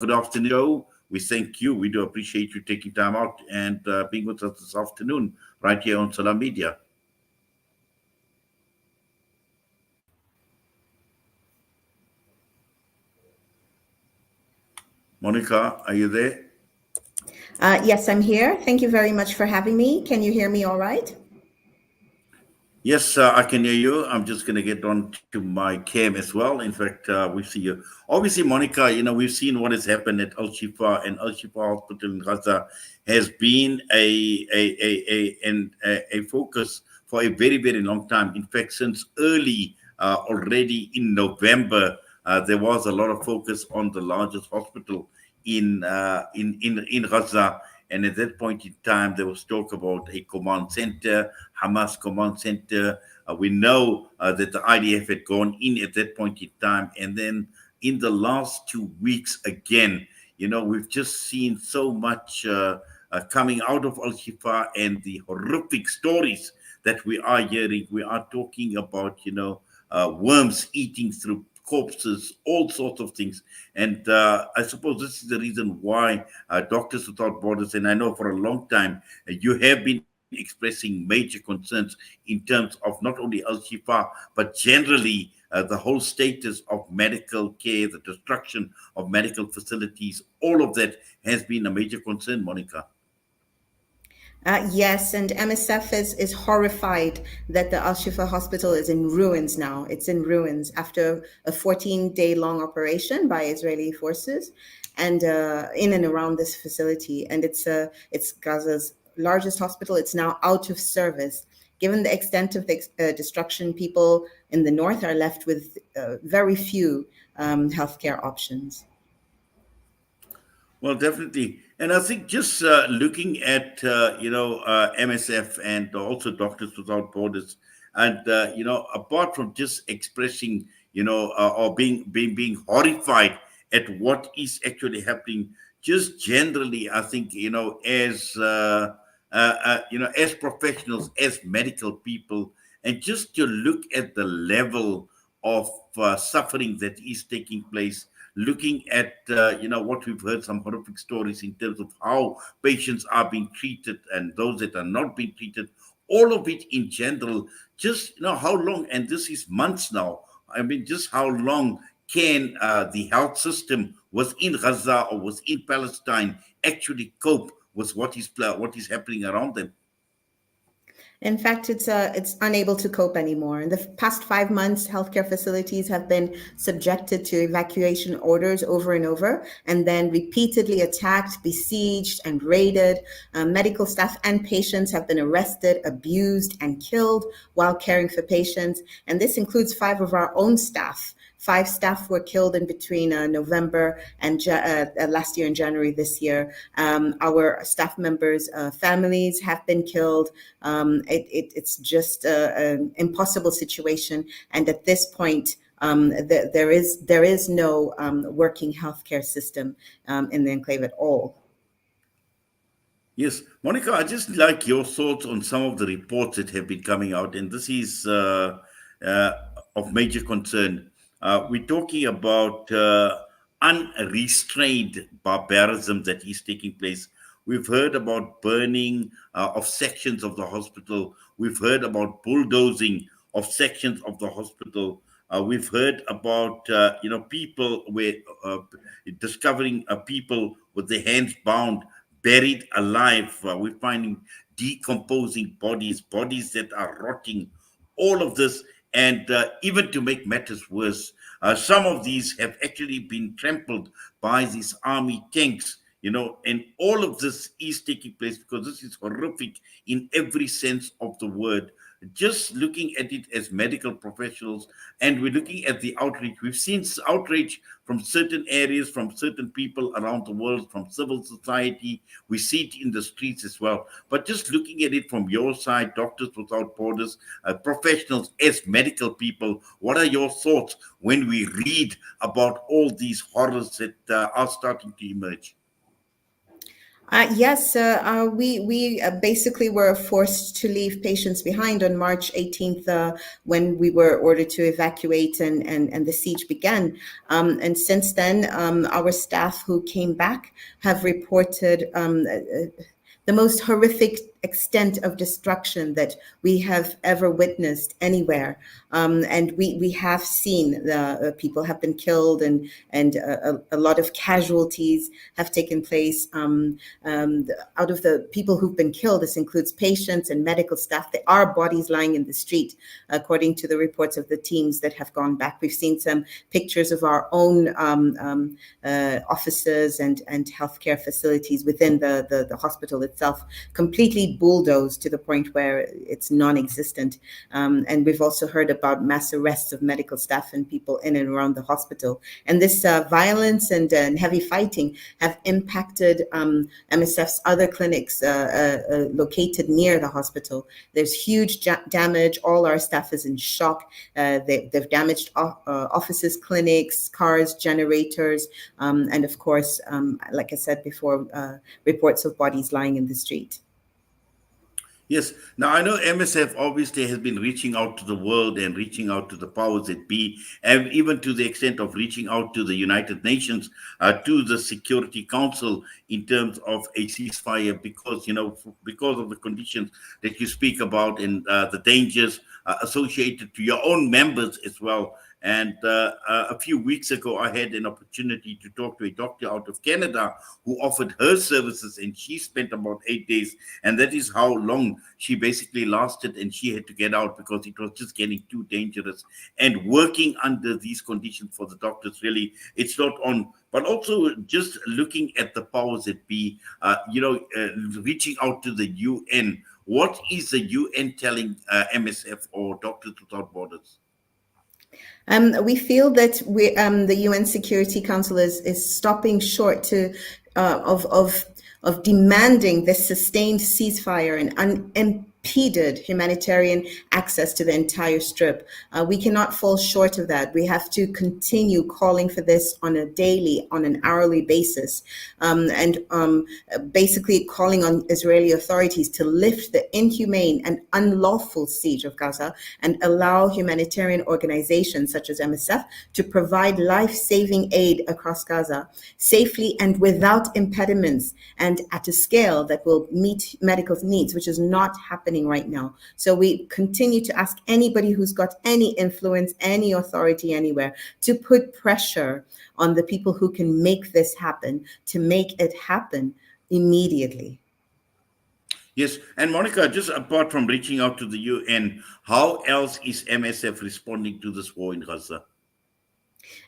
good afternoon. We thank you. We do appreciate you taking time out and being with us this afternoon right here on Salam Media. Monica, are you there? Yes, I'm here. Thank you very much for having me. Can you hear me all right? Yes, I can hear you. I'm just going to get on to my cam as well. In fact, we see you. Obviously, Monica, we've seen what has happened at Al Shifa, and Al Shifa Hospital in Gaza has been a focus for a very, very long time. In fact, since early already in November, there was a lot of focus on the largest hospital in Gaza. And at that point in time, there was talk about a command center, Hamas command center. We know that the IDF had gone in at that point in time. And then in the last 2 weeks, again, we've just seen so much coming out of Al Shifa and the horrific stories that we are hearing. We are talking about, worms eating through corpses, all sorts of things. And I suppose this is the reason why Doctors Without Borders, and I know for a long time, you have been expressing major concerns in terms of not only Al Shifa, but generally the whole status of medical care, the destruction of medical facilities, all of that has been a major concern, Monica. Yes, and MSF is horrified that the Al Shifa hospital is in ruins now. It's in ruins after a 14-day long operation by Israeli forces and in and around this facility. And it's Gaza's largest hospital. It's now out of service. Given the extent of the destruction, people in the north are left with very few healthcare options. Well, definitely. And I think just looking at, MSF and also Doctors Without Borders, and, apart from just expressing, or being horrified at what is actually happening, just generally, I think, as professionals, as medical people, and just to look at the level of suffering that is taking place, looking at what we've heard, some horrific stories in terms of how patients are being treated and those that are not being treated, all of it in general. Just how long, and this is months now, I mean, just how long can the health system within Gaza or within Palestine actually cope with what is happening around them? In fact, it's unable to cope anymore. In the past 5 months, healthcare facilities have been subjected to evacuation orders over and over, and then repeatedly attacked, besieged, and raided. Medical staff and patients have been arrested, abused, and killed while caring for patients. And this includes 5 of our own staff. 5 staff were killed in between November and last year and January this year. Our staff members' families have been killed. It's just an impossible situation. And at this point, there is no working healthcare system in the enclave at all. Yes, Monica, I just like your thoughts on some of the reports that have been coming out, and this is uh, of major concern. We're talking about unrestrained barbarism that is taking place. We've heard about burning of sections of the hospital. We've heard about bulldozing of sections of the hospital. We've heard about people discovering people with their hands bound, buried alive. We're finding decomposing bodies that are rotting. All of this, and even to make matters worse, some of these have actually been trampled by these army tanks. And all of this is taking place because this is horrific in every sense of the word. Just looking at it as medical professionals, and we're looking at the outreach. We've seen outrage from certain areas, from certain people around the world, from civil society. We see it in the streets as well. But just looking at it from your side, Doctors Without Borders, professionals as medical people, what are your thoughts when we read about all these horrors that are starting to emerge? Yes, we basically were forced to leave patients behind on March 18th when we were ordered to evacuate and the siege began. And since then, our staff who came back have reported the most horrific extent of destruction that we have ever witnessed anywhere. And we have seen the people have been killed and a lot of casualties have taken place. Out of the people who've been killed, this includes patients and medical staff. There are bodies lying in the street, according to the reports of the teams that have gone back. We've seen some pictures of our own offices and healthcare facilities within the hospital itself, completely bulldozed to the point where it's non-existent. And we've also heard about mass arrests of medical staff and people in and around the hospital. And this violence and heavy fighting have impacted MSF's other clinics located near the hospital. There's huge damage. All our staff is in shock. They've damaged offices, clinics, cars, generators, and of course, like I said before, reports of bodies lying in the street. Yes. Now, I know MSF obviously has been reaching out to the world and reaching out to the powers that be, and even to the extent of reaching out to the United Nations, to the Security Council in terms of a ceasefire, because, because of the conditions that you speak about and the dangers associated to your own members as well. And a few weeks ago, I had an opportunity to talk to a doctor out of Canada who offered her services, and she spent about 8 days. And that is how long she basically lasted, and she had to get out because it was just getting too dangerous. And working under these conditions for the doctors, really, it's not on. But also just looking at the powers that be, reaching out to the UN. What is the UN telling MSF or Doctors Without Borders? We feel that the UN Security Council is stopping short of demanding this sustained ceasefire and unimpeded humanitarian access to the entire strip. We cannot fall short of that. We have to continue calling for this on a daily, on an hourly basis, and basically calling on Israeli authorities to lift the inhumane and unlawful siege of Gaza and allow humanitarian organizations such as MSF to provide life-saving aid across Gaza safely and without impediments and at a scale that will meet medical needs, which is not happening right now. So we continue to ask anybody who's got any influence, any authority anywhere, to put pressure on the people who can make this happen, to make it happen immediately. Yes, and Monica, just apart from reaching out to the UN, how else is MSF responding to this war in Gaza?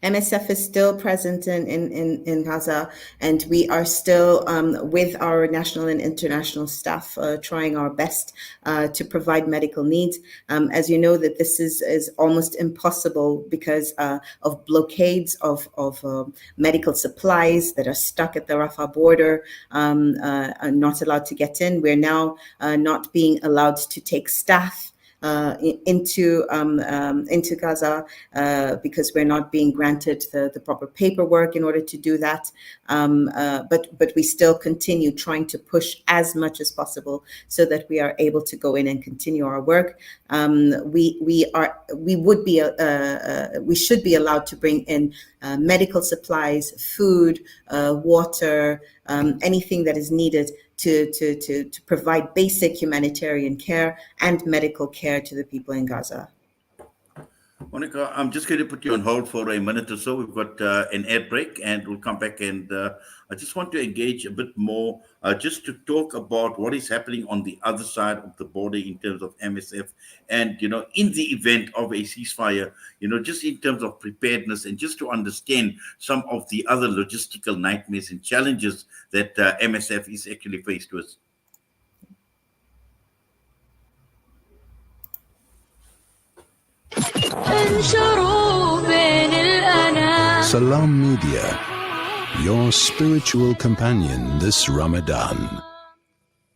MSF is still present in Gaza, and we are still with our national and international staff trying our best to provide medical needs. As you know, that this is almost impossible because of blockades of medical supplies that are stuck at the Rafah border, are not allowed to get in. We're now not being allowed to take staff into Gaza because we're not being granted the proper paperwork in order to do that. But we still continue trying to push as much as possible so that we are able to go in and continue our work. We should be allowed to bring in medical supplies, food, water, anything that is needed to provide basic humanitarian care and medical care to the people in Gaza. Monica, I'm just going to put you on hold for a minute or so. We've got an ad break, and we'll come back. And I just want to engage a bit more, just to talk about what is happening on the other side of the border in terms of MSF, and in the event of a ceasefire, just in terms of preparedness, and just to understand some of the other logistical nightmares and challenges that MSF is actually faced with. Salam Media, your spiritual companion this Ramadan.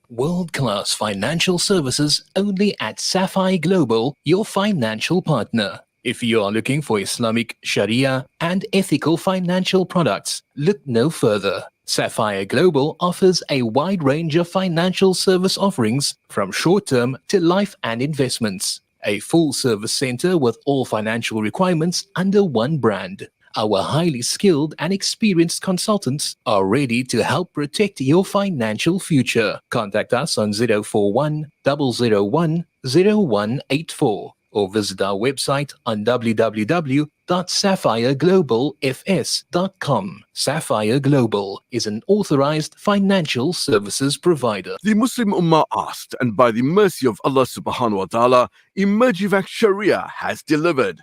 World-class financial services only at Sapphire Global, your financial partner. If you are looking for Islamic Sharia and ethical financial products, look no further. Sapphire Global offers a wide range of financial service offerings from short-term to life and investments. A full-service center with all financial requirements under one brand. Our highly skilled and experienced consultants are ready to help protect your financial future. Contact us on 041 001 0184 or visit our website on www.sapphireglobalfs.com. Sapphire Global is an authorized financial services provider. The Muslim Ummah asked, and by the mercy of Allah subhanahu wa ta'ala, Emergivac Sharia has delivered.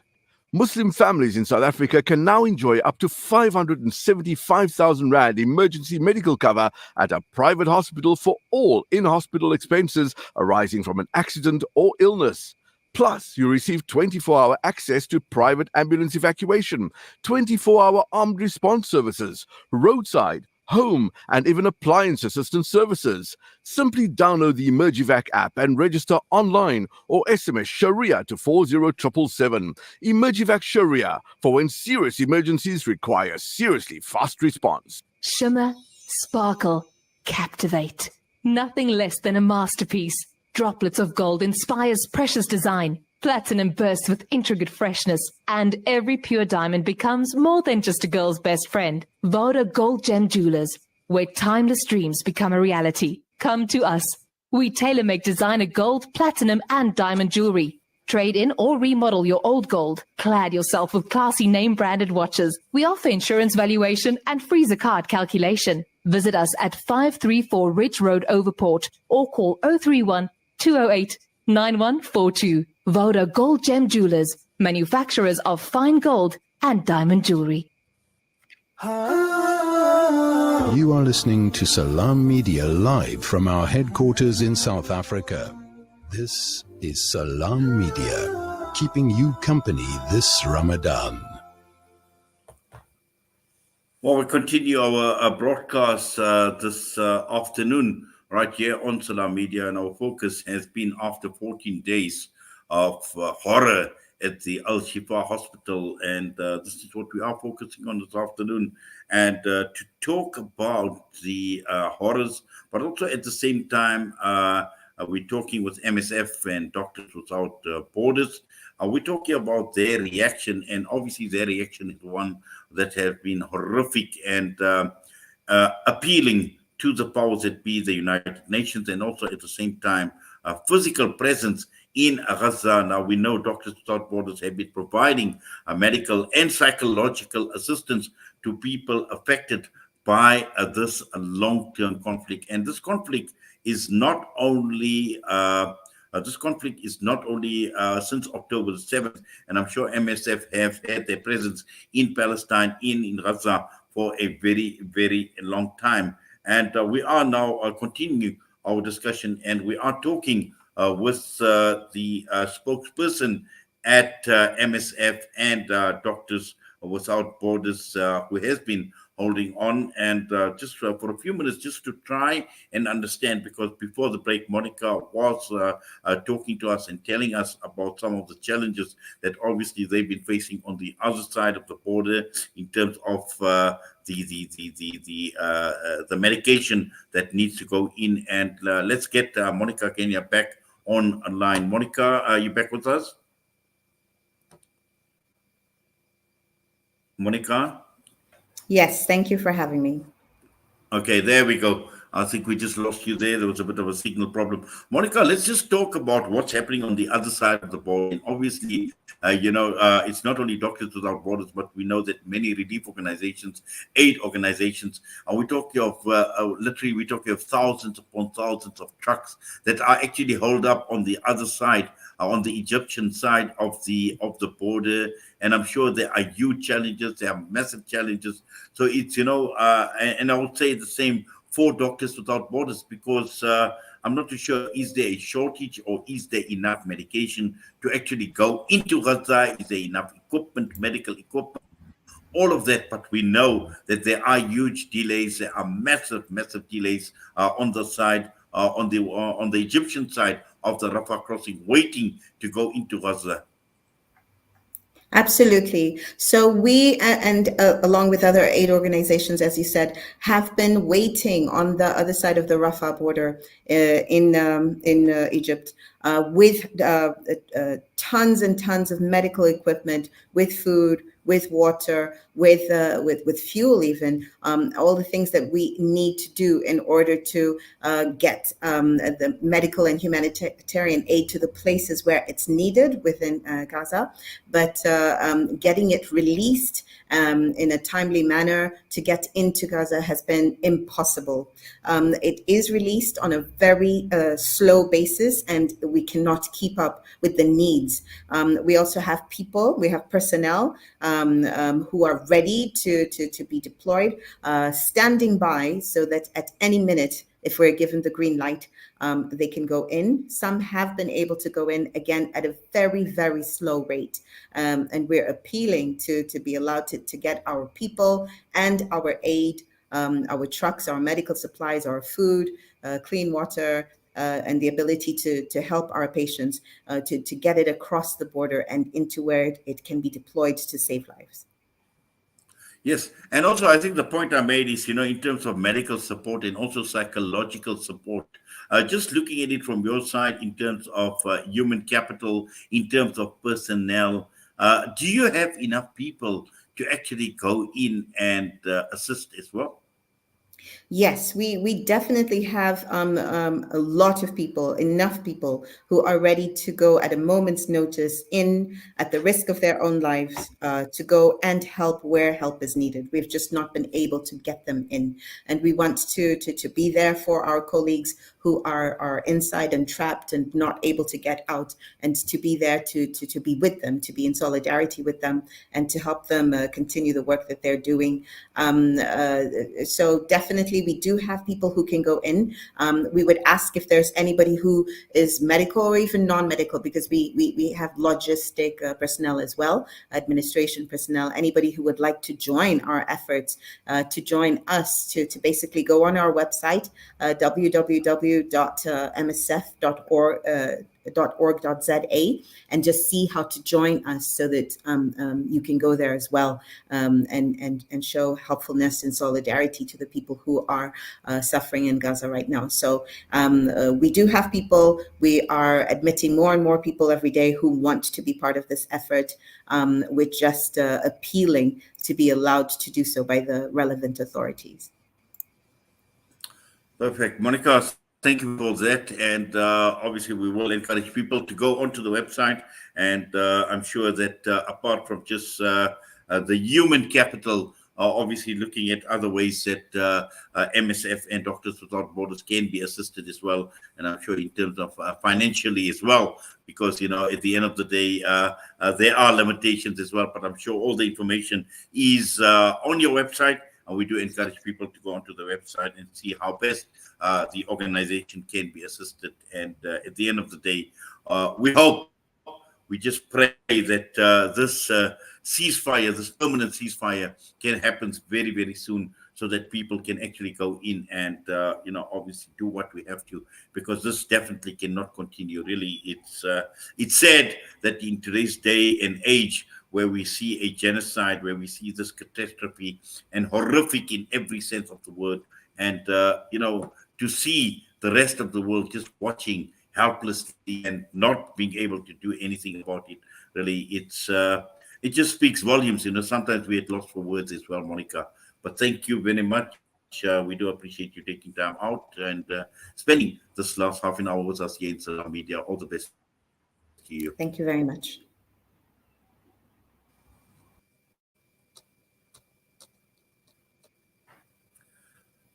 Muslim families in South Africa can now enjoy up to 575,000 Rand emergency medical cover at a private hospital for all in-hospital expenses arising from an accident or illness. Plus, you receive 24-hour access to private ambulance evacuation, 24-hour armed response services, roadside, home, and even appliance assistance services. Simply download the Emergivac app and register online or SMS Sharia to 40777. Emergivac Sharia, for when serious emergencies require seriously fast response. Shimmer, sparkle, captivate. Nothing less than a masterpiece. Droplets of gold inspires precious design. Platinum bursts with intricate freshness, and every pure diamond becomes more than just a girl's best friend. Voda Gold Gem Jewelers, where timeless dreams become a reality. Come to us. We tailor-make designer gold, platinum, and diamond jewelry. Trade in or remodel your old gold. Clad yourself with classy name-branded watches. We offer insurance valuation and freezer card calculation. Visit us at 534 Ridge Road, Overport, or call 031 208 9142. Voda Gold Gem Jewelers, manufacturers of fine gold and diamond jewelry. You are listening to Salam Media live from our headquarters in South Africa. This is Salam Media, keeping you company this Ramadan. Well, we continue our broadcast this afternoon right here on Salam Media, and our focus has been after 14 days of horror at the Shifa hospital, and this is what we are focusing on this afternoon, and to talk about the horrors, but also at the same time we're talking with MSF and Doctors Without Borders. We're talking about their reaction, and obviously their reaction is one that has been horrific and appealing to the powers that be, the United Nations, and also at the same time physical presence in Gaza. Now, we know Doctors Without Borders have been providing medical and psychological assistance to people affected by this long-term conflict. And this conflict is not only since October the 7th, and I'm sure MSF have had their presence in Palestine, in Gaza, for a very, very long time. And we are now continuing our discussion, and we are talking with the spokesperson at MSF and Doctors Without Borders, who has been holding on, and just for a few minutes, just to try and understand, because before the break, Monica was talking to us and telling us about some of the challenges that obviously they've been facing on the other side of the border in terms of the medication that needs to go in. And let's get Monica Genya back online. Monica, are you back with us? Monica? Yes, thank you for having me. Okay, there we go. I think we just lost you there. There was a bit of a signal problem. Monica, let's just talk about what's happening on the other side of the border. And obviously, it's not only Doctors Without Borders, but we know that many relief organizations, aid organizations, and we're talking of thousands upon thousands of trucks that are actually holed up on the other side, on the Egyptian side of the border. And I'm sure there are huge challenges. There are massive challenges. So it's, and I would say the same for Doctors Without Borders, because I'm not too sure, is there a shortage or is there enough medication to actually go into Gaza? Is there enough equipment, medical equipment, all of that? But we know that there are huge delays. There are massive delays on the side, on the Egyptian side of the Rafah crossing, waiting to go into Gaza. Absolutely. So we along with other aid organizations, as you said, have been waiting on the other side of the Rafah border in Egypt with tons and tons of medical equipment, with food, with water, with fuel, even all the things that we need to do in order to get the medical and humanitarian aid to the places where it's needed within Gaza, but getting it released in a timely manner to get into Gaza has been impossible. It is released on a very slow basis, and we cannot keep up with the needs. We also have people, we have personnel who are ready to be deployed, standing by so that at any minute, if we're given the green light, they can go in. Some have been able to go in, again, at a very, very slow rate. And we're appealing to be allowed to get our people and our aid, our trucks, our medical supplies, our food, clean water, and the ability to help our patients to get it across the border and into where it can be deployed to save lives. Yes, and also I think the point I made is, in terms of medical support and also psychological support, just looking at it from your side in terms of human capital, in terms of personnel, do you have enough people to actually go in and assist as well? Yes, we definitely have a lot of people, enough people who are ready to go at a moment's notice, in at the risk of their own lives, to go and help where help is needed. We've just not been able to get them in, and we want to be there for our colleagues who are inside and trapped and not able to get out, and to be there to be with them, to be in solidarity with them, and to help them continue the work that they're doing. So definitely we do have people who can go in. We would ask if there's anybody who is medical or even non-medical, because we have logistic personnel as well, administration personnel, anybody who would like to join our efforts, to join us, to basically go on our website, www.msf.org.za, and just see how to join us, so that you can go there as well, and show helpfulness and solidarity to the people who are suffering in Gaza right now. So we do have people. We are admitting more and more people every day who want to be part of this effort. We're just appealing to be allowed to do so by the relevant authorities. Perfect. Monica, thank you for that. And obviously, we will encourage people to go onto the website. And I'm sure that apart from just the human capital, obviously looking at other ways that MSF and Doctors Without Borders can be assisted as well. And I'm sure in terms of financially as well, because, at the end of the day, there are limitations as well. But I'm sure all the information is on your website. And we do encourage people to go onto the website and see how best the organization can be assisted. And at the end of the day, we just pray that this ceasefire, this permanent ceasefire, can happen very, very soon, so that people can actually go in and, obviously do what we have to, because this definitely cannot continue. Really, it's sad that in today's day and age, where we see a genocide, where we see this catastrophe, and horrific in every sense of the word, and to see the rest of the world just watching helplessly and not being able to do anything about it, really, it just speaks volumes. Sometimes we at loss for words as well, Monica. But thank you very much. We do appreciate you taking time out and spending this last half an hour with us here in Salam Media. All the best to you. Thank you very much.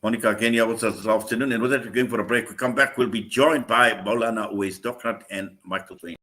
Monica Genya with us this afternoon. And with that, we're going for a break. We come back, we'll be joined by Maulana Uwais Dokrat and Michael Twain.